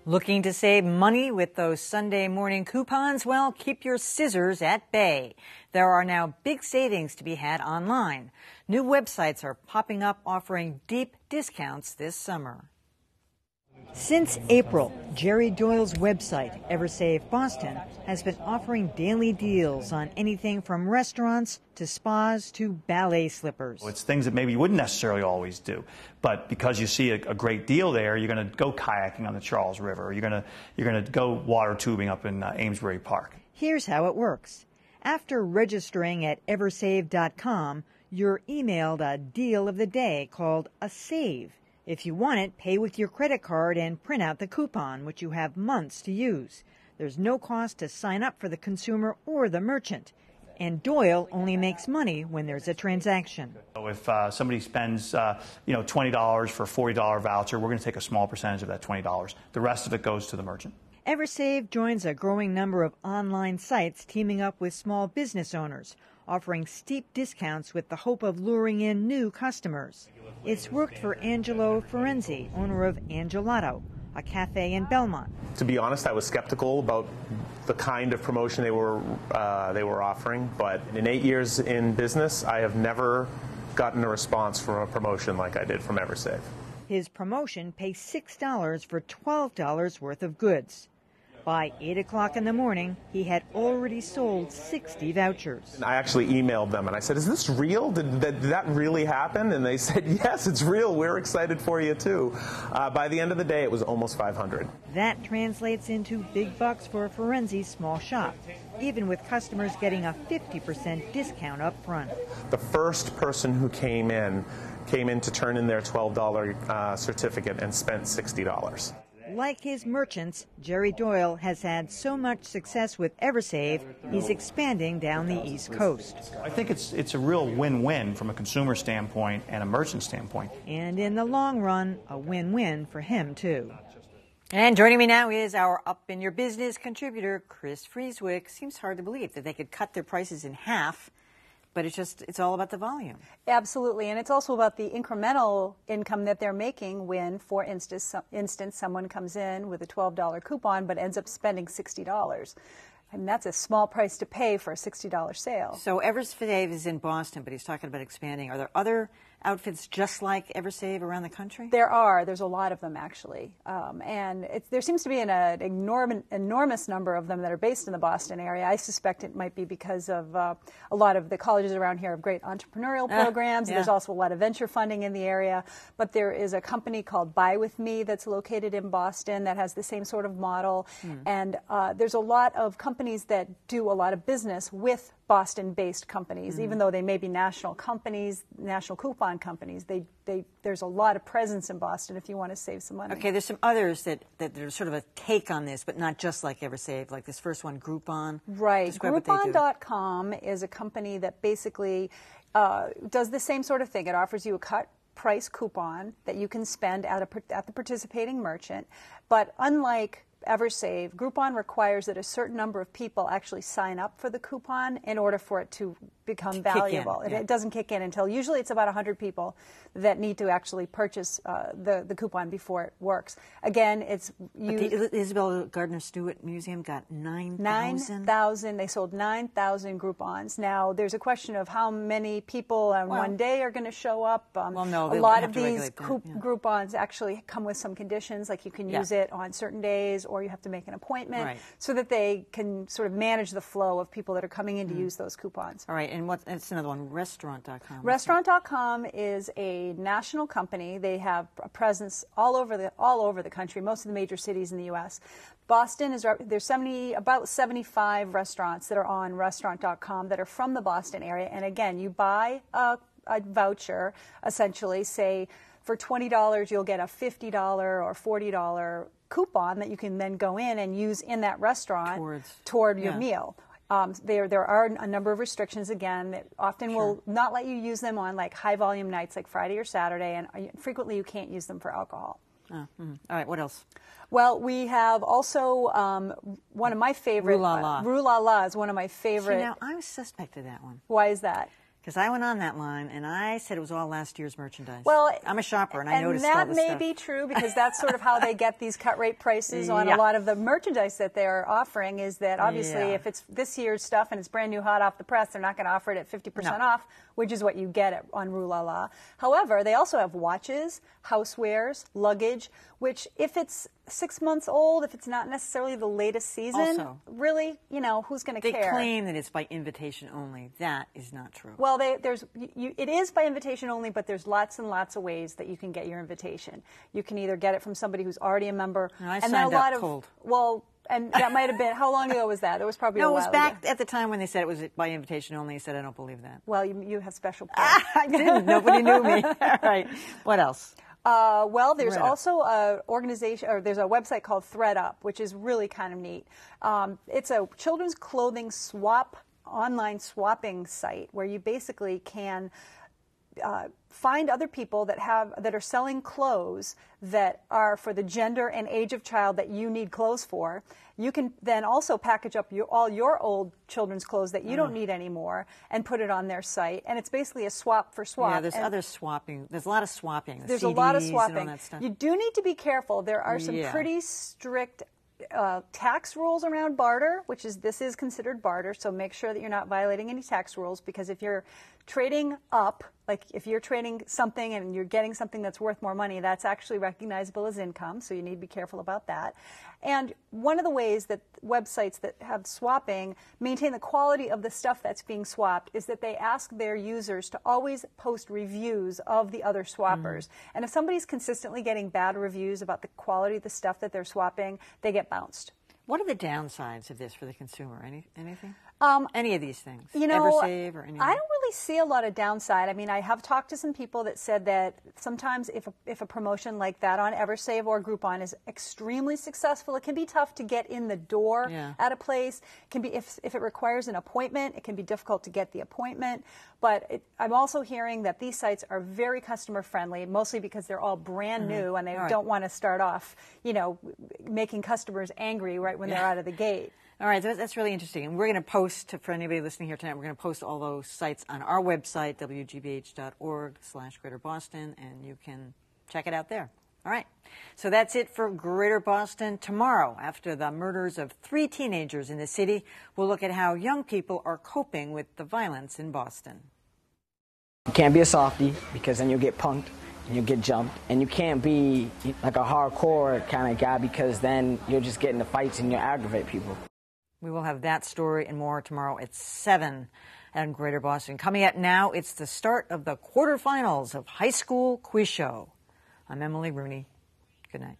Looking to save money with those Sunday morning coupons? Well, keep your scissors at bay. There are now big savings to be had online. New websites are popping up offering deep discounts this summer. Since April, Jerry Doyle's website, Eversave Boston, has been offering daily deals on anything from restaurants to spas to ballet slippers. It's things that maybe you wouldn't necessarily always do, but because you see a great deal there, you're going to go kayaking on the Charles River, or you're going to go water tubing up in Amesbury Park. Here's how it works. After registering at eversave.com, you're emailed a deal of the day called a save. If you want it, pay with your credit card and print out the coupon, which you have months to use. There's no cost to sign up for the consumer or the merchant. And Doyle only makes money when there's a transaction. So if somebody spends $20 for a $40 voucher, we're going to take a small percentage of that $20. The rest of it goes to the merchant. Eversave joins a growing number of online sites teaming up with small business owners, offering steep discounts with the hope of luring in new customers. It's worked for Angelo Ferenzi, owner of Angelato, a cafe in Belmont. To be honest, I was skeptical about the kind of promotion they were offering, but in 8 years in business, I have never gotten a response from a promotion like I did from Eversave. His promotion pays $6 for $12 worth of goods. By 8 o'clock in the morning, he had already sold 60 vouchers. I actually emailed them and I said, "Is this real? Did that really happen?" And they said, "Yes, it's real. We're excited for you too." By the end of the day, it was almost 500. That translates into big bucks for Ferenzi's small shop, even with customers getting a 50% discount up front. The first person who came in to turn in their $12 certificate and spent $60. Like his merchants, Jerry Doyle has had so much success with Eversave, he's expanding down the East Coast. I think it's a real win-win from a consumer standpoint and a merchant standpoint. And in the long run, a win-win for him, too. And joining me now is our Up in Your Business contributor, Chris Frieswick. Seems hard to believe that they could cut their prices in half, but it's all about the volume. Absolutely, and it's also about the incremental income that they're making when, for instance, someone comes in with a $12 coupon but ends up spending $60. And that's a small price to pay for a $60 sale. So Eversave is in Boston, but he's talking about expanding. Are there other outfits just like Eversave around the country? There's a lot of them, actually. And there seems to be an enormous number of them that are based in the Boston area. I suspect it might be because of a lot of the colleges around here have great entrepreneurial programs. Yeah. There's also a lot of venture funding in the area. But there is a company called Buy With Me that's located in Boston that has the same sort of model. And there's a lot of companies that do a lot of business with Boston-based companies, even though they may be national companies, national coupon companies. There's a lot of presence in Boston if you want to save some money. Okay, there's some others that are sort of a take on this, but not just like Eversave, like this first one, Groupon. Right. Groupon.com is a company that basically does the same sort of thing. It offers you a cut price coupon that you can spend at the participating merchant, but unlike Eversave, Groupon requires that a certain number of people actually sign up for the coupon in order for it to become valuable. It doesn't kick in until usually it's about 100 people that need to actually purchase the coupon before it works. Again, it's the Isabel Gardner Stewart Museum got 9,000. 9,000. They sold 9,000 Groupons. Now, there's a question of how many people on one day are going to show up. No, a lot of these Groupons actually come with some conditions, like you can use it on certain days, or you have to make an appointment, so that they can sort of manage the flow of people that are coming in to use those coupons. All right, and it's another one, Restaurant.com. Restaurant.com is a national company. They have a presence all over the country, most of the major cities in the U.S. Boston there's about 75 restaurants that are on Restaurant.com that are from the Boston area. And again, you buy a voucher, essentially, say for $20 you'll get a $50 or $40 coupon that you can then go in and use in that restaurant toward your meal. There are a number of restrictions, again, that often will not let you use them on like high volume nights like Friday or Saturday, and frequently you can't use them for alcohol. All right, what else? Well, we have also one of my favorite. Rue La La. Rue La La is one of my favorite. See, now, I was suspect of that one. Why is that? Because I went on that line, and I said it was all last year's merchandise. Well, I'm a shopper, and I noticed all that this may stuff. be true, because that's sort of how they get these cut rate prices on a lot of the merchandise that they're offering, is that obviously if it's this year's stuff and it's brand new, hot off the press, they're not going to offer it at 50% off, which is what you get on Rue La La. However, they also have watches, housewares, luggage, which if it's 6 months old, if it's not necessarily the latest season, Also, really, you know, who's going to care? They claim that it's by invitation only. That is not true. Well, it is by invitation only, but there's lots and lots of ways that you can get your invitation. You can either get it from somebody who's already a member. No, I and signed then a lot up of, cold. Well, and that might have been, how long ago was that? It was probably No, a it while was back ago. at the time when they said it was by invitation only. I said, I don't believe that. Well, you have special pay. I didn't. Nobody knew me. All right. What else? Well, there's also a organization, or there's a website called ThreadUp, which is really kind of neat. It's a children's clothing online swapping site where you basically can find other people that are selling clothes that are for the gender and age of child that you need clothes for. You can then also package up all your old children's clothes that you don't need anymore and put it on their site. And it's basically a swap for swap. Yeah, there's other swapping. There's a lot of swapping. There's CDs a lot of swapping. And all that stuff. You do need to be careful. There are some pretty strict tax rules around barter, this is considered barter, so make sure that you're not violating any tax rules, because if you're trading up, like if you're trading something and you're getting something that's worth more money, that's actually recognizable as income, so you need to be careful about that. And one of the ways that websites that have swapping maintain the quality of the stuff that's being swapped is that they ask their users to always post reviews of the other swappers. And if somebody's consistently getting bad reviews about the quality of the stuff that they're swapping, they get bounced. What are the downsides of this for the consumer? Anything? Any of these things? You know, Eversave or anything? I don't really see a lot of downside. I mean, I have talked to some people that said that sometimes if a promotion like that on Eversave or Groupon is extremely successful, it can be tough to get in the door at a place. It can be, if it requires an appointment, it can be difficult to get the appointment. But I'm also hearing that these sites are very customer friendly, mostly because they're all brand new and they don't want to start off, you know, making customers angry right when they're out of the gate. All right, that's really interesting. And we're going to post, for anybody listening here tonight, we're going to post all those sites on our website, wgbh.org/Greater Boston, and you can check it out there. All right. So that's it for Greater Boston. Tomorrow, after the murders of 3 teenagers in the city, we'll look at how young people are coping with the violence in Boston. You can't be a softie, because then you'll get punked and you'll get jumped. And you can't be like a hardcore kind of guy, because then you'll just get into fights and you'll aggravate people. We will have that story and more tomorrow at 7 in Greater Boston. Coming up now, it's the start of the quarterfinals of High School Quiz Show. I'm Emily Rooney. Good night.